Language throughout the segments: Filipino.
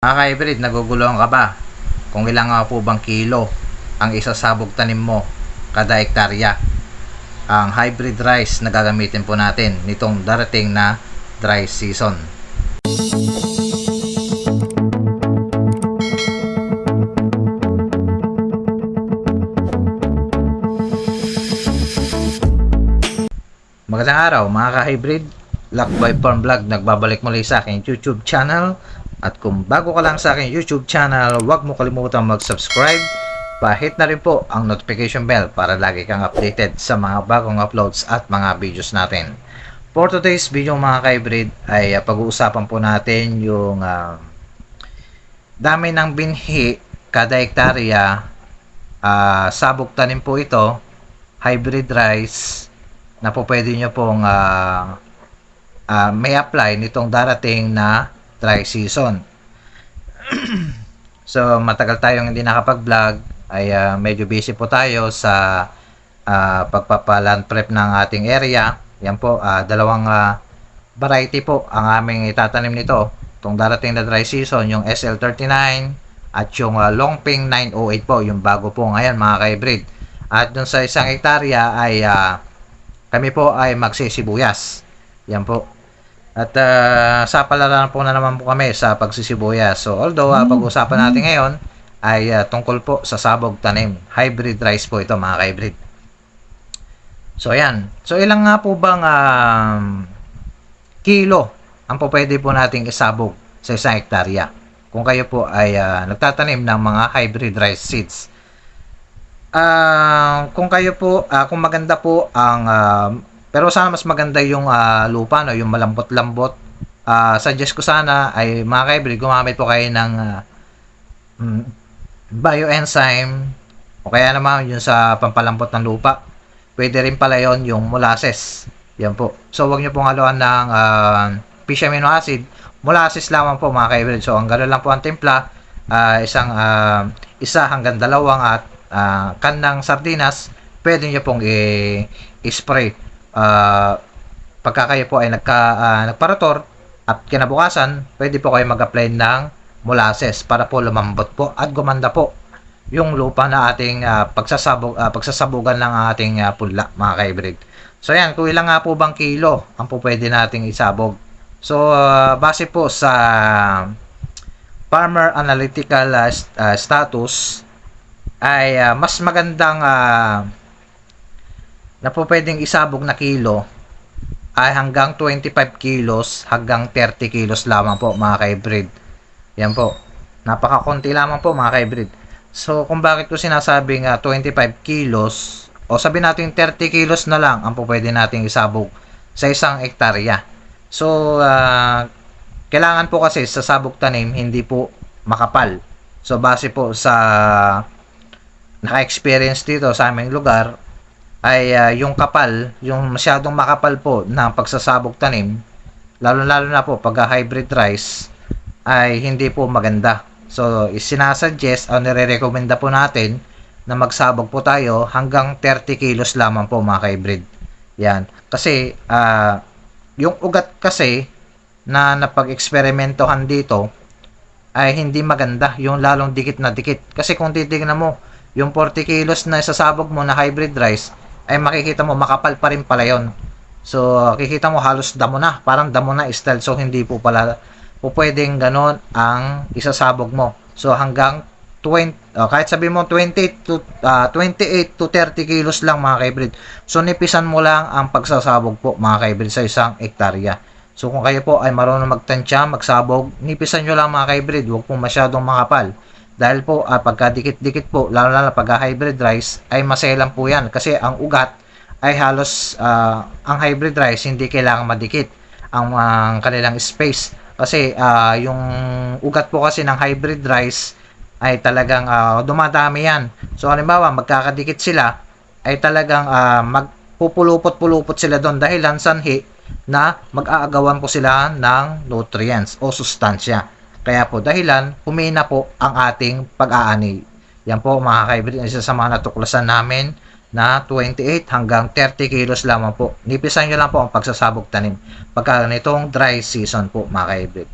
Mga ka-hybrid, naguguluhan ka ba? Kung ilang nga po bang kilo ang isasabog tanim mo kada hektarya? Ang hybrid rice na gagamitin po natin nitong darating na dry season. Magandang araw mga ka-hybrid, Lakbay Farm Vlog nagbabalik muli sa aking YouTube channel. At kung bago ka lang sa aking YouTube channel, huwag mo kalimutang mag-subscribe. Pa-hit na rin po ang notification bell para lagi kang updated sa mga bagong uploads at mga videos natin. For today's video mga ka-hybrid ay pag-uusapan po natin yung dami ng binhi kada hektarya. Sabog tanim po ito, hybrid rice na po pwede nyo pong may apply nitong darating na dry season. So matagal tayong hindi nakapag-vlog, ay medyo busy po tayo sa pagpapaland prep ng ating area. Yan po, dalawang variety po ang aming itatanim nito itong darating na dry season, yung SL39 at yung Longping 908 po, yung bago po ngayon mga ka-hybrid. At dun sa isang hektarya ay kami po ay magsisibuyas. Yan po. At sa palaran po na naman po kami sa pagsisibuyas. So although pag-usapan natin ngayon ay tungkol po sa sabog tanim. Hybrid rice po ito mga ka-hybrid. So ayan. So ilang nga po bang kilo ang po pwede po nating isabog sa isang hektarya kung kayo po ay nagtatanim ng mga hybrid rice seeds? Kung kayo po, kung maganda po ang pero sana mas maganda yung lupa, no, yung malambot-lambot. Suggest ko sana ay mga ka-hybrid, gumamit po kayo ng bioenzyme o kaya naman yung sa pampalambot ng lupa. Pwede rin pala yon yung molasses. Yan po. So wag niyo pong haluan ng fish amino acid. Molasses lamang po mga ka-hybrid. So ang gano'n lang po ang timpla, isa hanggang dalawang at can ng sardinas, pwede niyo pong i-spray pagka kayo po ay nagparator at kinabukasan, pwede po kayo mag-apply ng molasses para po lumambot po at gumanda po yung lupa na ating pagsasabugan ng ating punla mga ka-hybrid. So yan, kung ilang nga po bang kilo ang po pwede nating isabog. So base po sa Farmer Analytical Status ay mas magandang na po pwedeng isabog na kilo ay hanggang 25 kilos hanggang 30 kilos lamang po mga ka-hybrid. Yan po. Napakakunti lamang po mga ka-hybrid. So kung bakit ko sinasabing 25 kilos o sabi natin 30 kilos na lang ang po pwede nating isabog sa isang hektarya. So kailangan po kasi sa sabog tanim hindi po makapal. So base po sa naka-experience dito sa aming lugar ay yung kapal, yung masyadong makapal po ng pagsasabog tanim, lalo-lalo na po pag hybrid rice, ay hindi po maganda. So, isinasuggest o nire-recommenda po natin na magsabog po tayo hanggang 30 kilos lamang po mga ka-hybrid. Yan. Kasi, yung ugat kasi na napag-eksperimentohan dito ay hindi maganda, yung lalong dikit na dikit. Kasi kung titignan mo, yung 40 kilos na isasabog mo na hybrid rice, ay makikita mo makapal pa rin pala yun. So kikita mo halos damo na, parang damo na style. So hindi po pala po pwedeng ganon ang isasabog mo. So hanggang 20, kahit sabi mo 28 to 30 kilos lang mga ka-hybrid. So nipisan mo lang ang pagsasabog po mga ka-hybrid sa isang hektarya. So kung kayo po ay marunong magtansya, magsabog, nipisan nyo lang mga ka-hybrid, huwag po masyadong makapal. Dahil po pagka dikit-dikit po, lalo na pagka hybrid rice, ay maselan po yan. Kasi ang ugat ay halos, ang hybrid rice hindi kailangan madikit ang kanilang space. Kasi yung ugat po kasi ng hybrid rice ay talagang dumadami yan. So halimbawa, magkakadikit sila, ay talagang magpupulupot-pulupot sila doon dahil sanhi na mag-aagawan po sila ng nutrients o sustansya. Kaya po dahilan, humina po ang ating pag-aani. Yan po mga ka-hybrid, isa sa mga natuklasan namin na 28 hanggang 30 kilos lamang po. Nipisan nyo lang po ang pagsasabog tanim pagka nitong dry season po mga ka-hybrid.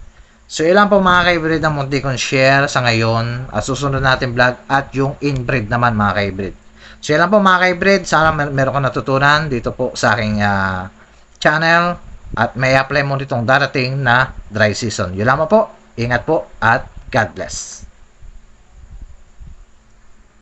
So ilan po mga ka-hybrid ang munti kong share sa ngayon at susunod natin vlog at yung inbreed naman mga ka-hybrid. So ilan po mga ka-hybrid, sana meron ko natutunan dito po sa aking channel at may apply mo nitong darating na dry season. Yun lamang po, ingat po at God bless.